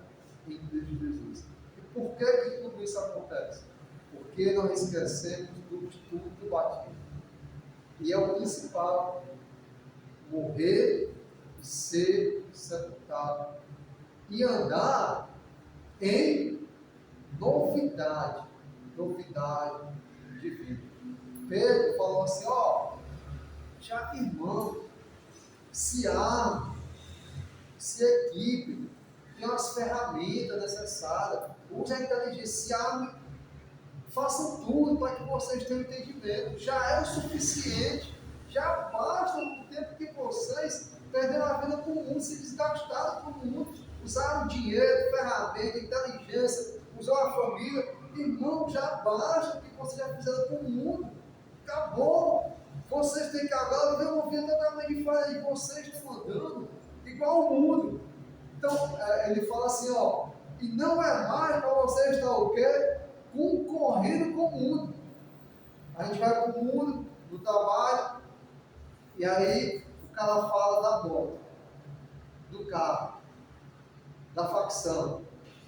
em Cristo Jesus. E por que tudo isso acontece? Porque nós esquecemos do estudo do batismo. E é o principal: morrer e ser sepultado. E andar em novidade de vida. Pedro falou assim: já irmão, se arme, se equipe, tem as ferramentas necessárias, use a inteligência, se arme, façam tudo para que vocês tenham entendimento. Já é o suficiente, já basta o tempo que vocês perderam a vida com o mundo, se desgastaram com o mundo, usaram dinheiro, ferramenta, inteligência, usaram a família. Irmão, já basta o que vocês já fizeram com o mundo. Acabou. Vocês têm que agora ver uma vida totalmente diferente. Vocês estão andando igual o mundo. Então, ele fala assim, e não é mais para você estar o quê? Concorrendo com o mundo. A gente vai para o mundo, no trabalho, e aí o cara fala da moto, do carro, da facção,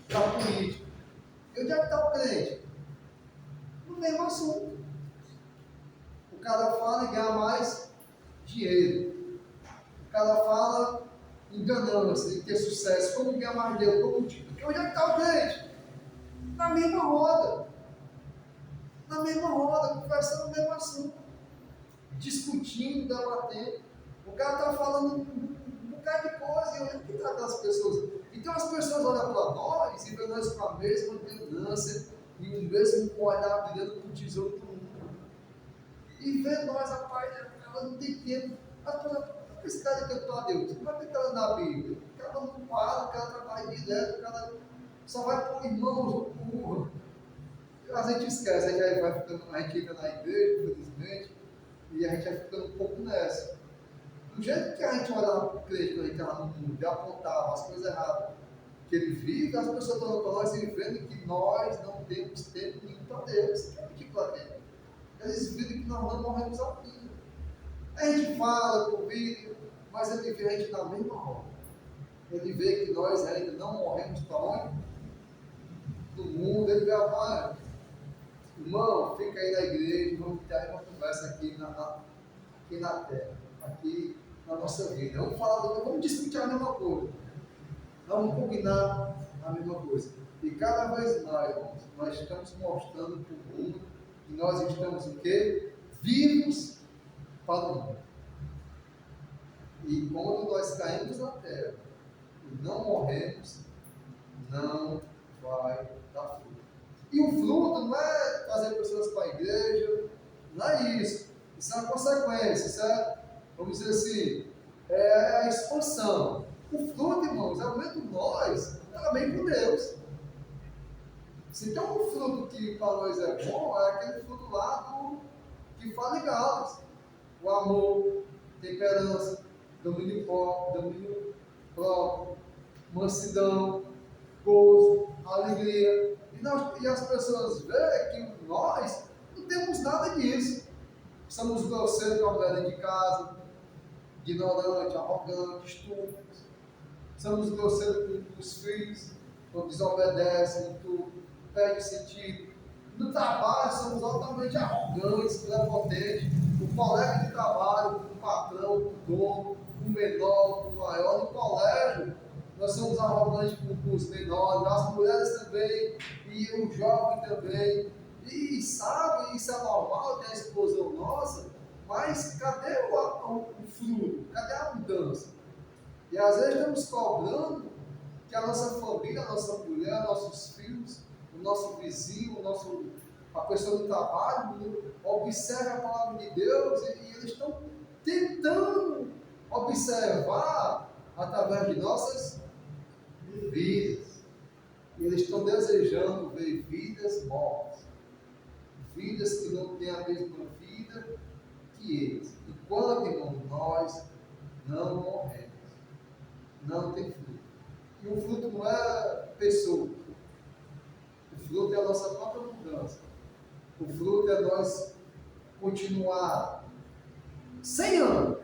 da política. E onde é que está o crente? No mesmo assunto. O cara fala em ganhar mais dinheiro. O cara fala em ganância, em ter sucesso. Como ganhar mais dinheiro? Como tipo? Porque onde é que está o crente? Na mesma roda. Na mesma roda, conversando no mesmo assunto. Discutindo, debatendo. O cara está falando um bocado de coisa. E onde é que está aquelas pessoas? Então as pessoas olham para nós e veem nós com a mesma ganância e o mesmo olhar brilhando com o tesouro do mundo. E vê nós, rapaz, ela não tem tempo. Esse cara que cantou a Deus, como é que está na Bíblia? O cara não para, o cara trabalha direto, o cara só vai por irmãos, a gente esquece, a gente entra na igreja, infelizmente, e a gente vai ficando um pouco nessa. Do jeito que a gente olhava para o crente quando a gente estava no mundo e apontava as coisas erradas que ele vive, as pessoas estão olhando para nós e vendo que nós não temos tempo nenhum para Deus. Que é ridículo aqui. Eles viram que nós não morremos aqui. A gente fala, convida, mas ele vê a gente na mesma roda. Ele vê que nós ainda não morremos para onde? Do mundo. Ele vê a irmão, fica aí na igreja, vamos ter uma conversa aqui na terra, aqui na nossa vida. Vamos discutir a mesma coisa. Vamos combinar a mesma coisa. E cada vez mais, irmãos, nós estamos mostrando para o mundo que nós estamos o quê? Vivos para o mundo. E quando nós caímos na terra e não morremos, não vai dar fruto. E o fruto não é trazer pessoas para a igreja, não é isso. Isso é uma consequência, isso é, vamos dizer assim, é a expansão. O fruto, irmãos, é o mesmo nós, também com Deus. Se tem um fruto que para nós é bom, é aquele fruto lá que fala em Gálatas. O amor, temperança, domínio próprio, mansidão, gozo, alegria. E as pessoas veem que nós não temos nada disso. Somos grosseiros com a mulher dentro de casa, ignorante, arrogante, estúpidos. Somos grosseiros com os filhos, quando desobedecem, tudo, perde sentido. No trabalho, somos altamente arrogantes, prepotentes. O colega de trabalho, o patrão, o dono, o menor, o maior. No colégio, nós somos arrogantes com os menores, as mulheres também, e o jovem também. E sabe, isso é normal, tem a explosão nossa, mas cadê o fruto? Cadê a mudança? E às vezes estamos cobrando que a nossa família, a nossa mulher, nossos filhos, o nosso vizinho, a pessoa do trabalho, observe a palavra de Deus e eles estão tentando observar através de nossas vidas. E eles estão desejando ver vidas mortas, vidas que não têm a mesma vida que eles. Enquanto, irmãos, nós não morremos, não tem fruto. E o fruto não é pessoa. O fruto é a nossa própria mudança. O fruto é nós continuar 100 anos,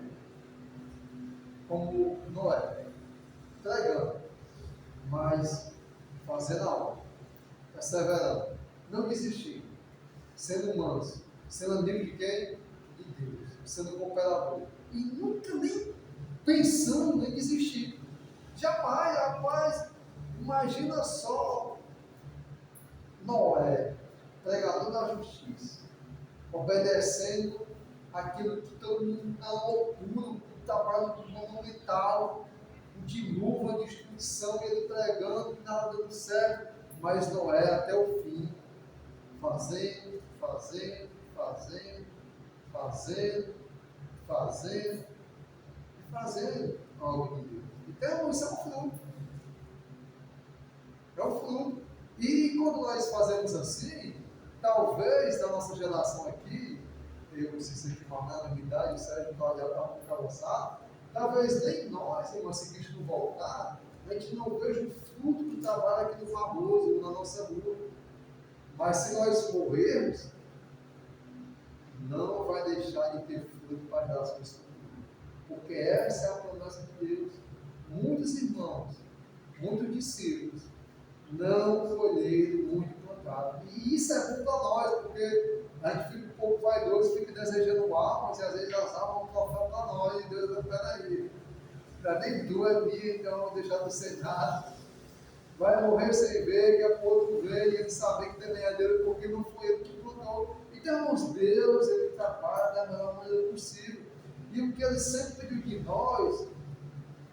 como Noé, entregando, mas fazendo a obra, perseverando, não desistir, sendo manso, sendo amigo de quem? De Deus, sendo cooperador. E nunca nem pensando em desistir. Jamais, rapaz, imagina só Noé, pregador da justiça, obedecendo aquilo que todo mundo está loucura, um trabalho monumental, um dilúvio, uma destruição, ele pregando, nada dando certo, mas Noé até o fim, fazendo a obra de Deus. Então, isso é um fruto. É um fruto. E quando nós fazemos assim, talvez da nossa geração aqui, eu, se você for na minha idade, o Sérgio está olhando para avançar, talvez nem nós, irmão, se Cristo voltar, a gente não veja o fruto do trabalho aqui no famoso, na nossa rua. Mas se nós morrermos, não vai deixar de ter fruto para dar as coisas. Porque essa é a promessa de Deus. Muitos irmãos, muitos discípulos, não colheram muito plantado. E isso é bom para nós, porque a gente fica um pouco vaidoso, fica desejando almas, e às vezes as almas vão tocar para nós, e Deus vai, peraí, já nem tu é minha, então vou deixar de ser nada. Vai morrer sem ver, que a outro ver, e ele saber que também é dele, porque não foi ele que plantou. Então, irmãos, Deus, ele trabalha da melhor maneira possível. E o que ele sempre pediu de nós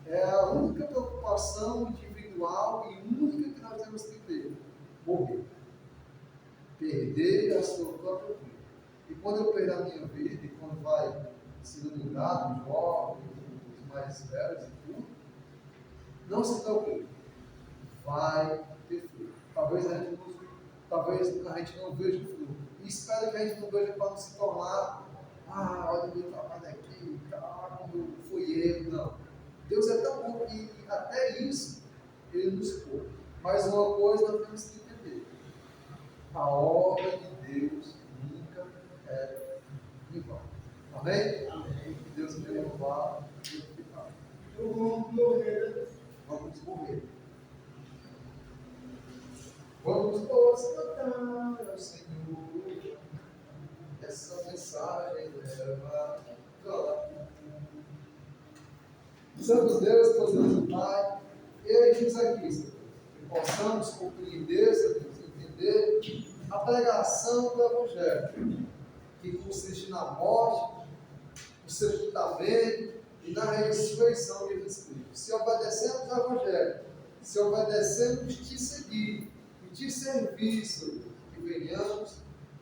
é a única preocupação individual e única que nós temos que ter: morrer. Perder a sua própria vida. E quando eu perder a minha vida, e quando vai ser mudado, os jovens, os mais velhos e tudo, não se preocupe, vai ter fruto. Talvez a gente não veja o fruto. E espero que a gente não veja para não se tornar, olha o meu trabalho aqui, como fui eu. Não. Deus é tão bom que até isso Ele nos pôs. Mas uma coisa nós temos que entender: a obra de Deus nunca é em vão. Amém? Amém. Que Deus me louvar e glorificar. Vamos morrer. Vamos todos cantar ao Senhor. Essa mensagem leva glória. Santo Deus, poderoso Pai, eis-nos aqui, Senhor, que possamos compreender, Senhor, entender a pregação do Evangelho, que consiste na morte, no sepultamento e na ressurreição de Jesus Cristo. Se obedecemos ao Evangelho, se obedecemos te seguir e te servir, Senhor, que venhamos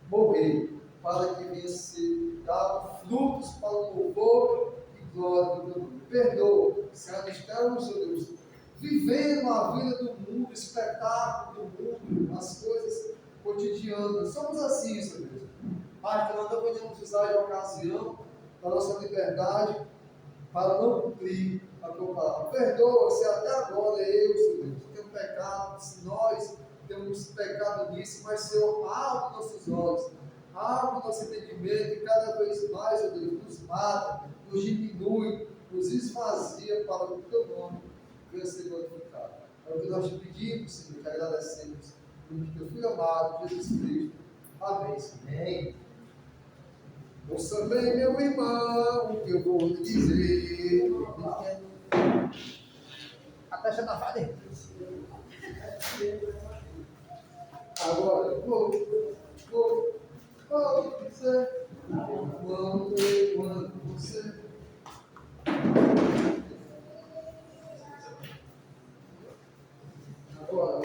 morrer, para que venha se dar frutos para o louvor e glória do teu nome. Perdoa se ainda estamos, Senhor Deus, vivendo a vida do mundo, o espetáculo do mundo, as coisas cotidianas. Somos assim, Senhor Deus. Pai, que nós não podemos usar de ocasião da nossa liberdade para não cumprir a tua palavra. Perdoa se até agora eu, Senhor Deus, tenho pecado, se nós temos pecado nisso, mas, Senhor, abre nossos olhos, abre nosso entendimento e cada vez mais, Senhor Deus, nos mata, nos diminui, nos esvazia para o teu nome venha ser glorificado. É o que nós te pedimos, Senhor, e agradecemos pelo teu Filho amado, Jesus Cristo. Amém, Senhor. Amém. Ouça bem, meu irmão, o que eu vou lhe dizer. deixa eu dar ali. Agora, você. Quando você. Agora,